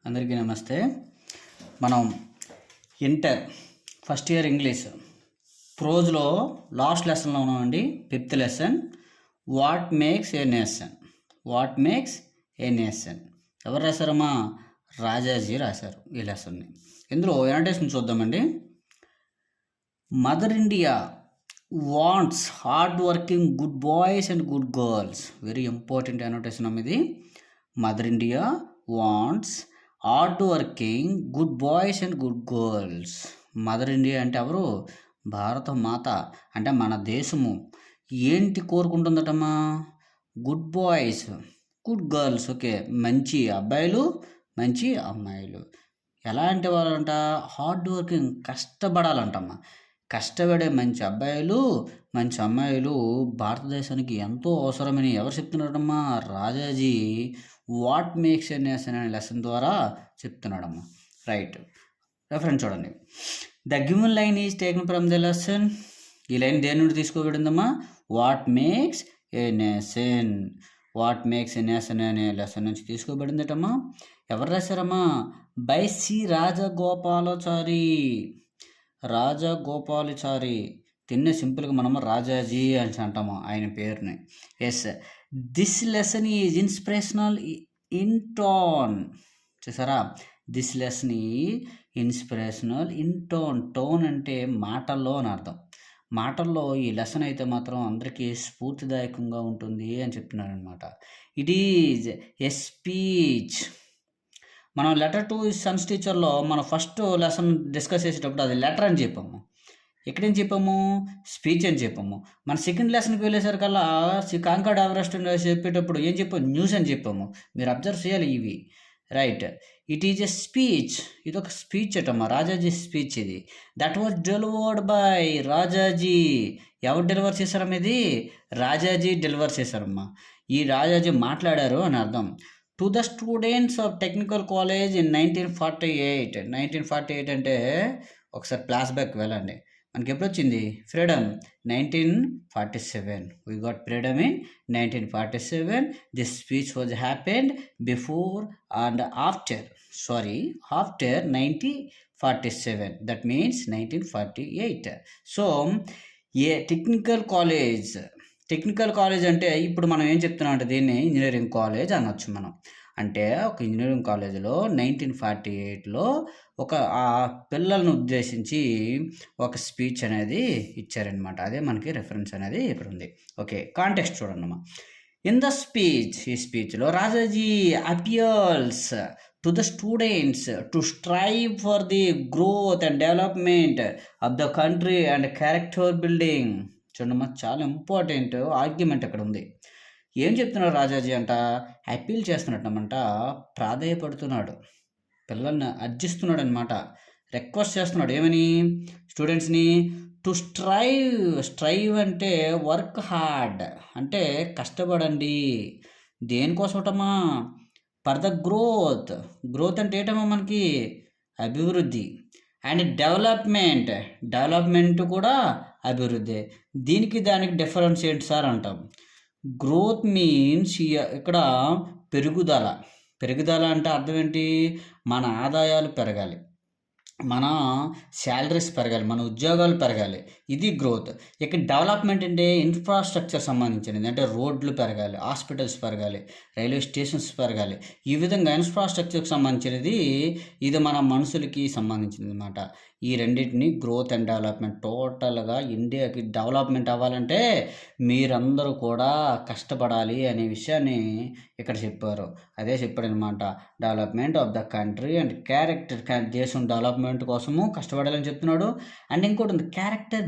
అందరికీ నమస్తే. మనం ఇంటర్ ఫస్ట్ ఇయర్ ఇంగ్లీష్ ప్రోజ్లో లాస్ట్ లెసన్లో ఉన్నామండి. 5th lesson what makes a nation. What makes a nation ఎవరు రాశారమ్మా? రాజాజీ రాశారు ఈ లెసన్ని. ఇందులో ఎనోటేషన్ చూద్దామండి. Mother India wants hard working good boys and good girls. Very important annotation అమ్మ ఇది. Mother India wants hard working good boys and good girls. Mother India అంటే ఎవరు? భారత మాత అంటే మన దేశము. ఏంటి కోరుకుంటుందటమ్మా? Good boys, good girls. Okay, మంచి అబ్బాయిలు, మంచి అమ్మాయిలు. ఎలాంటి వాళ్ళంట? Hard working, కష్టపడాలంటమ్మా. కష్టపడే మంచి అబ్బాయిలు, మంచి అమ్మాయిలు భారతదేశానికి ఎంతో అవసరమని ఎవరు చెప్తున్నారమ్మా? Rajaji what makes a nation అనే లెసన్ ద్వారా చెప్తున్నాడమ్మా. రైట్, రెఫరెన్స్ చూడండి. The given line is taken from the lesson. ఈ లైన్ దేని నుండి తీసుకోబడిందమ్మా? What makes a nation. What makes a nation అనే లెసన్ నుంచి తీసుకోబడిందటమ్మా. ఎవరు రాశారమ్మా? By C Rajagopalachari. రాజగోపాలాచారి. దీన్నే సింపుల్గా మనము రాజాజీ అని అంటాము ఆయన పేరుని. Yes, this lesson is inspirational in tone. చూసారా? This lesson is inspirational in tone. Tone అంటే మాటల్లో అని అర్థం. మాటల్లో ఈ లెసన్ అయితే మాత్రం అందరికీ స్ఫూర్తిదాయకంగా ఉంటుంది అని చెప్తున్నారు అనమాట. It is a speech. మనం లెటర్ టు సన్స్ టీచర్లో మనం ఫస్ట్ లెసన్ డిస్కస్ చేసేటప్పుడు అది లెటర్ అని చెప్పాము. ఎక్కడేం చెప్పాము? స్పీచ్ అని చెప్పాము. మన సెకండ్ లెసన్కి వెళ్ళేసరికల్లా కాంకాడ్ ఎవరెస్ట్ చెప్పేటప్పుడు ఏం చెప్పాము? న్యూస్ అని చెప్పాము. మీరు అబ్జర్వ్ చేయాలి ఇవి. Right, it is a speech. ఇది ఒక స్పీచ్ అటమ్మా, రాజాజీ స్పీచ్ ఇది. That was delivered by Rajaji. ఎవరు డెలివర్ చేశారమ్మా? ఇది రాజాజీ డెలివర్ చేశారమ్మా. ఈ రాజాజీ మాట్లాడారు అని అర్థం. To the students of technical college in 1948. 1948 అంటే ఒకసారి ఫ్లాష్ బ్యాక్ వెళ్ళండి. మనకి ఎప్పుడు వచ్చింది freedom? 1947. We got freedom in 1947. This speech was happened before and after, after 1947. That means 1948. So a technical college అంటే ఇప్పుడు మనం ఏం చెప్తున్నాం అంటే దీన్ని ఇంజనీరింగ్ కాలేజ్ అనొచ్చు మనం. అంటే ఒక ఇంజనీరింగ్ కాలేజీలో 1948లో ఒక ఆ పిల్లలను ఉద్దేశించి ఒక స్పీచ్ అనేది ఇచ్చారనమాట. అదే మనకి రెఫరెన్స్ అనేది ఇక్కడ ఉంది. ఓకే, కాంటెక్స్ట్ చూడండి. ఇన్ ద స్పీచ్, ఈ స్పీచ్లో Rajaji appeals to the students to strive for the growth and development of the country and character building. చూడమ్మా, చాలా ఇంపార్టెంట్ ఆర్గ్యుమెంట్ అక్కడ ఉంది. ఏం చెప్తున్నాడు రాజాజీ అంట? అపీల్ చేస్తున్నట్టమంట, ప్రాధేయపడుతున్నాడు, పిల్లల్ని అర్జిస్తున్నాడు అనమాట, రిక్వెస్ట్ చేస్తున్నాడు. ఏమని? స్టూడెంట్స్ని టు స్ట్రైవ్ అంటే వర్క్ హార్డ్ అంటే కష్టపడండి. దేనికోసమటమ్మా? ఫర్ ద గ్రోత్ అంటే ఏంటమ్మా మనకి? అభివృద్ధి. అండ్ డెవలప్మెంట్ కూడా అభివృద్ధి. దానికి డిఫరెన్స్ ఏంటి సార్ అంటాం. గ్రోత్ మీన్స్ ఇక్కడ పెరుగుదల అంటే అర్థం ఏంటి? మన ఆదాయాలు పెరగాలి, మన శాలరీస్ పెరగాలి, మన ఉద్యోగాలు పెరగాలి. ఇది గ్రోత్. ఇక డెవలప్మెంట్ అంటే ఇన్ఫ్రాస్ట్రక్చర్ సంబంధించినది. అంటే రోడ్లు పెరగాలి, హాస్పిటల్స్ పెరగాలి, రైల్వే స్టేషన్స్ పెరగాలి. ఈ విధంగా ఇన్ఫ్రాస్ట్రక్చర్కి సంబంధించినది. ఇది మన మనుషులకి సంబంధించినది అనమాట. ఈ రెండింటిని గ్రోత్ అండ్ డెవలప్మెంట్. టోటల్గా ఇండియాకి డెవలప్మెంట్ అవ్వాలంటే మీరందరూ కూడా కష్టపడాలి అనే విషయాన్ని ఇక్కడ చెప్పారు. అదే చెప్పాడు అనమాట. Development of the country and character. దేశం డెవలప్మెంట్ కోసము కష్టపడాలని చెప్తున్నాడు. అండ్ ఇంకోటి ఉంది, క్యారెక్టర్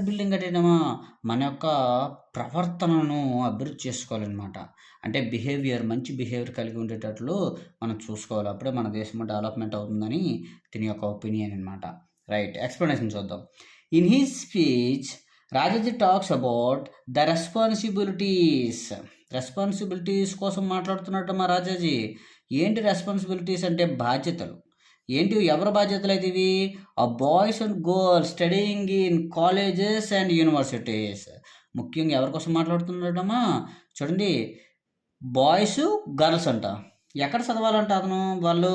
బిల్డింగ్ అంటే ఏమో మన యొక్క ప్రవర్తనను అభివృద్ధి చేసుకోవాలన్నమాట. అంటే మంచి బిహేవియర్ కలిగి ఉండేటట్లు మనం చూసుకోవాలి. అప్పుడే మన దేశం డెవలప్మెంట్ అవుతుందని దీని యొక్క ఒపీనియన్ అనమాట. రైట్, ఎక్స్ప్లెనేషన్ చూద్దాం. In his speech Rajaji talks about the responsibilities కోసం మాట్లాడుతున్నట్టు మా రాజాజీ. ఏంటి రెస్పాన్సిబిలిటీస్ అంటే? బాధ్యతలు. ఏంటి? ఎవరి బాధ్యతలు అయితే ఇవి? ఆ boys and girls studying in colleges and universities. ముఖ్యంగా ఎవరి కోసం మాట్లాడుతున్నట్టమ్మా? చూడండి, బాయ్స్ గర్ల్స్ అంట. ఎక్కడ చదవాలంటే అతను వాళ్ళు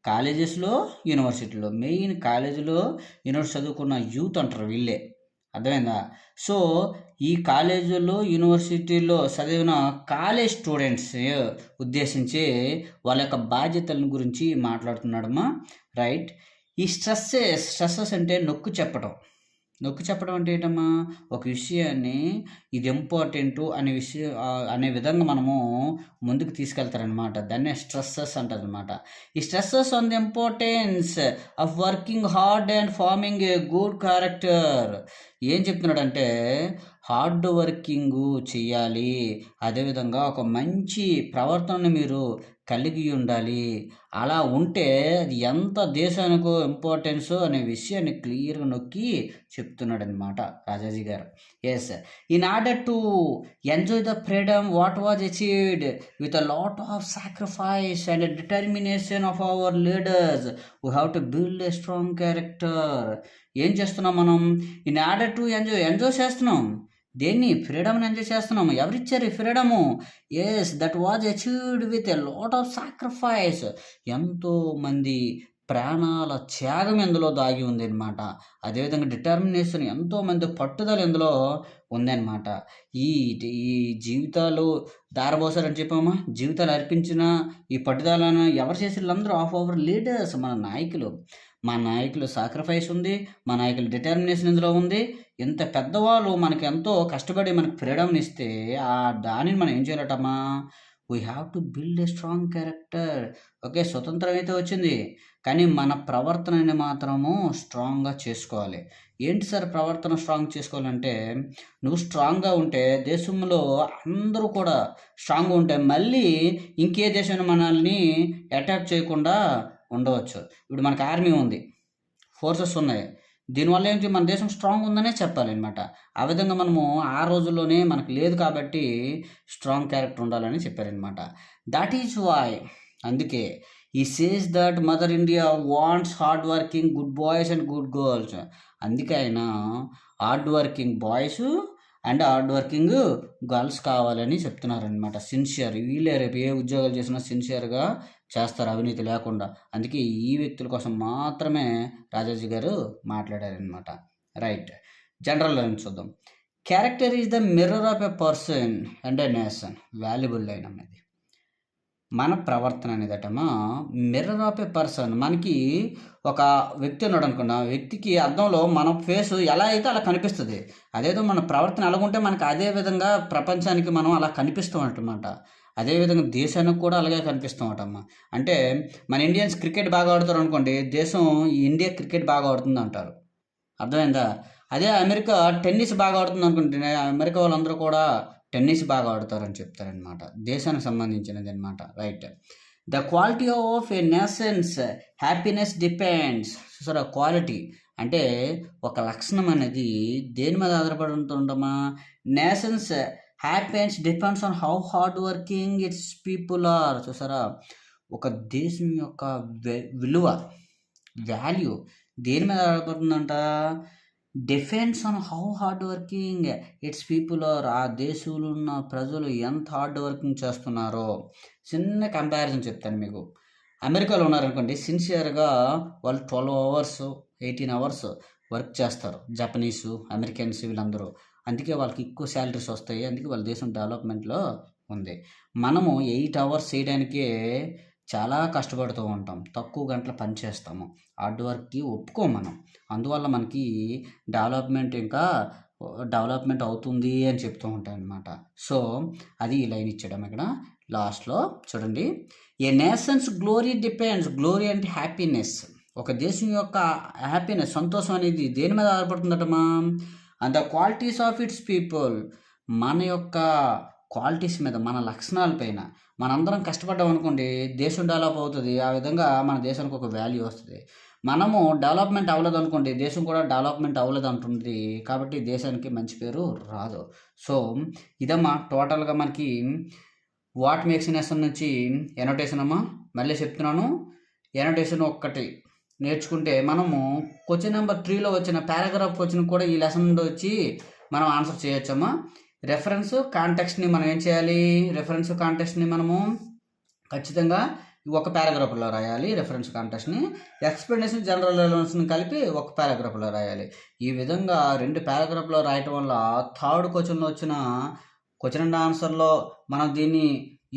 కాలేజెస్లో, యూనివర్సిటీలో, మెయిన్ కాలేజీలో యూనివర్సిటీ చదువుకున్న యూత్ అంటారు వీళ్ళే. అర్థమైందా? సో ఈ కాలేజీల్లో, యూనివర్సిటీలో చదివిన కాలేజ్ స్టూడెంట్స్ ఉద్దేశించి వాళ్ళ యొక్క బాధ్యతలను గురించి మాట్లాడుతున్నాడమ్మా. రైట్. ఈ స్ట్రెస్సెస్ అంటే నొక్కి చెప్పడం అంటే ఏంటమ్మా, ఒక విషయాన్ని ఇది ఇంపార్టెంటు అనే విధంగా మనము ముందుకు తీసుకెళ్తారనమాట. దాన్నే స్ట్రెస్సెస్ అంటారనమాట. ఈ stresses on the importance of working hard and farming a good character. ఏం చెప్తున్నాడంటే హార్డ్ వర్కింగ్ చెయ్యాలి, అదేవిధంగా ఒక మంచి ప్రవర్తనను మీరు కలిగి ఉండాలి. అలా ఉంటే అది ఎంత దేశానికో ఇంపార్టెన్స్ అనే విషయాన్ని క్లియర్గా నొక్కి చెప్తున్నాడు అనమాట రాజాజీ గారు. Yes, in order to enjoy the freedom what was achieved with a lot of sacrifice and determination of our leaders we have to build a strong character. ఏం చేస్తున్నాం మనం? ఇన్ ఆర్డర్ టు ఎంజాయ్ చేస్తున్నాం. దేన్ని? ఫ్రీడమ్ని enjoy చేస్తున్నాము. ఎవరిచ్చారు ఈ freedom? Yes, that was achieved with a lot of sacrifice. ఎంతోమంది ప్రాణాల త్యాగం ఇందులో దాగి ఉంది అనమాట. అదేవిధంగా డిటర్మినేషన్, ఎంతోమంది పట్టుదల ఇందులో ఉందన్నమాట. ఈ ఈ జీవితాలు దారబోసారని చెప్పామా, జీవితాలు అర్పించిన ఈ పట్టుదలను ఎవరు చేసి వీళ్ళందరూ ఆఫ్ అవర్ లీడర్స్, మన నాయకులు సాక్రిఫైస్ ఉంది, మా నాయకులు డిటర్మినేషన్ ఇందులో ఉంది. ఇంత పెద్దవాళ్ళు మనకి ఎంతో కష్టపడి మనకు ఫ్రీడమ్ని ఇస్తే దానిని మనం ఏం చేయాలటమ్మా, we have to build a strong character. Okay, స్వతంత్రం అయితే వచ్చింది, కానీ మన ప్రవర్తనని మాత్రము స్ట్రాంగ్గా చేసుకోవాలి. ఏంటి సార్ ప్రవర్తన స్ట్రాంగ్ చేసుకోవాలంటే, నువ్వు స్ట్రాంగ్గా ఉంటే దేశంలో అందరూ కూడా స్ట్రాంగ్గా ఉంటే మళ్ళీ ఇంకే దేశం మనల్ని అటాక్ చేయకుండా ఉండవచ్చు. ఇప్పుడు మనకు ఆర్మీ ఉంది, ఫోర్సెస్ ఉన్నాయి, దీనివల్ల ఏంటి మన దేశం స్ట్రాంగ్ ఉందనే చెప్పాలి అనమాట. ఆ విధంగా మనము ఆ రోజుల్లోనే మనకు లేదు కాబట్టి స్ట్రాంగ్ క్యారెక్టర్ ఉండాలని చెప్పారనమాట. దట్ ఈజ్ వై, అందుకే ఈ says that mother India wants hard working good boys and good girls. అందుకే ఆయన hard working boys and hard working girls కావాలని చెప్తున్నారనమాట. సిన్సియర్, వీళ్ళే రేపు ఏ ఉద్యోగాలు చేసినా సిన్సియర్గా చేస్తారు, అవినీతి లేకుండా. అందుకే ఈ వ్యక్తుల కోసం మాత్రమే రాజాజీ గారు మాట్లాడారనమాట. రైట్. జనరల్ లైన్ చూద్దాం. Character is the mirror of a person and a nation. Valuable line అనేది మన ప్రవర్తన అనేదటమా మిర్రర్ ఆఫ్ ఎ పర్సన్. మనకి ఒక వ్యక్తి ఉన్నాడు అనుకున్నా, వ్యక్తికి అద్దంలో మన ఫేస్ ఎలా అయితే అలా కనిపిస్తుంది. అదేదో మన ప్రవర్తన ఎలాగుంటే మనకి అదే విధంగా ప్రపంచానికి మనం అలా కనిపిస్తాం అంటమాట. అదేవిధంగా దేశానికి కూడా అలాగే కనిపిస్తామటమ్మా. అంటే మన ఇండియన్స్ క్రికెట్ బాగా ఆడుతారు అనుకోండి, దేశం ఇండియా క్రికెట్ బాగా ఆడుతుంది అంటారు. అర్థమైందా? అదే అమెరికా టెన్నిస్ బాగా ఆడుతుంది అనుకుంటే అమెరికా వాళ్ళందరూ కూడా టెన్నిస్ బాగా ఆడుతారని చెప్తారనమాట. దేశానికి సంబంధించినది అనమాట. Right. The quality of a nation's happiness depends. చూసారా, క్వాలిటీ అంటే ఒక లక్షణం అనేది దేని మీద ఆధారపడి ఉంటుందమ్మా, nation's happiness depends on how hard working its people are. చూసారా, ఒక దేశం యొక్క విలువ, వాల్యూ దేని మీద ఆధారపడుతుందంట, depends on how hard working its people are. ఆ దేశంలో ఉన్న ప్రజలు ఎంత హార్డ్ వర్కింగ్ చేస్తున్నారో. చిన్న కంపారిజన్ చెప్తాను మీకు. అమెరికాలో ఉన్నారనుకోండి, సిన్సియర్గా వాళ్ళు 12 అవర్స్ 18 అవర్స్ వర్క్ చేస్తారు. జపనీసు, అమెరికన్స్ వీళ్ళందరూ. అందుకే వాళ్ళకి ఎక్కువ శాలరీస్ వస్తాయి, అందుకే వాళ్ళ దేశం డెవలప్మెంట్లో ఉంది. మనము 8 అవర్స్ చేయడానికే చాలా కష్టపడుతూ ఉంటాం, తక్కువ గంటలు పని చేస్తాము, హార్డ్ వర్క్కి ఒప్పుకోం మనం. అందువల్ల మనకి డెవలప్మెంట్ అవుతుంది అని చెప్తూ ఉంటాయి అన్నమాట. సో అది ఈ లైన్ ఇచ్చడం ఇక్కడ లాస్ట్లో చూడండి. A nation's glory depends, glory అంటే హ్యాపీనెస్, ఒక దేశం యొక్క హ్యాపీనెస్, సంతోషం అనేది దేని మీద ఆధారపడుతుందటమా, and the qualities of its people. మన యొక్క క్వాలిటీస్ మీద, మన లక్షణాల పైన మనందరం కష్టపడ్డాం అనుకోండి, దేశం డెవలప్ అవుతుంది. ఆ విధంగా మన దేశానికి ఒక వాల్యూ వస్తుంది. మనము డెవలప్మెంట్ అవ్వలేదు అనుకోండి, దేశం కూడా డెవలప్మెంట్ అవ్వలేదు అంటుంది, కాబట్టి దేశానికి మంచి పేరు రాదు. సో ఇదమ్మా టోటల్గా మనకి వాట్ మేక్స్ నేషన్ నుంచి ఎనోటేషన్ అమ్మా. మళ్ళీ చెప్తున్నాను, ఎనోటేషన్ ఒక్కటి నేర్చుకుంటే మనము క్వశ్చన్ నెంబర్ 3లో వచ్చిన పారాగ్రాఫ్ క్వశ్చన్ కూడా ఈ లెసన్ నుండి వచ్చి మనం ఆన్సర్ చేయొచ్చమ్మా. రెఫరెన్స్ కాంటెక్స్ట్ని మనం ఏం చేయాలి, రెఫరెన్స్ కాంటెక్స్ట్ని మనము ఖచ్చితంగా ఒక పారాగ్రాఫ్లో రాయాలి రిఫరెన్స్ కాంటెక్స్ట్ని. ఎక్స్ప్లెనేషన్ జనరల్ అలవెన్స్ని కలిపి ఒక పారాగ్రాఫ్లో రాయాలి. ఈ విధంగా 2 పారాగ్రాఫ్లో రాయటం వల్ల థర్డ్ క్వశ్చన్లో వచ్చిన క్వశ్చన్ అండ్ ఆన్సర్లో మనం దీన్ని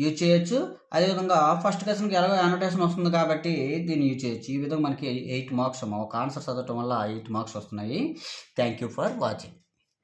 యూజ్ చేయొచ్చు. అదేవిధంగా ఫస్ట్ క్వశ్చన్కి ఎలాగో అనోటేషన్ వస్తుంది కాబట్టి దీన్ని యూజ్ చేయొచ్చు. ఈ విధంగా మనకి 8 మార్క్స్ ఒక ఆన్సర్ చదవటం వల్ల 8 మార్క్స్ వస్తున్నాయి. Thank you for watching.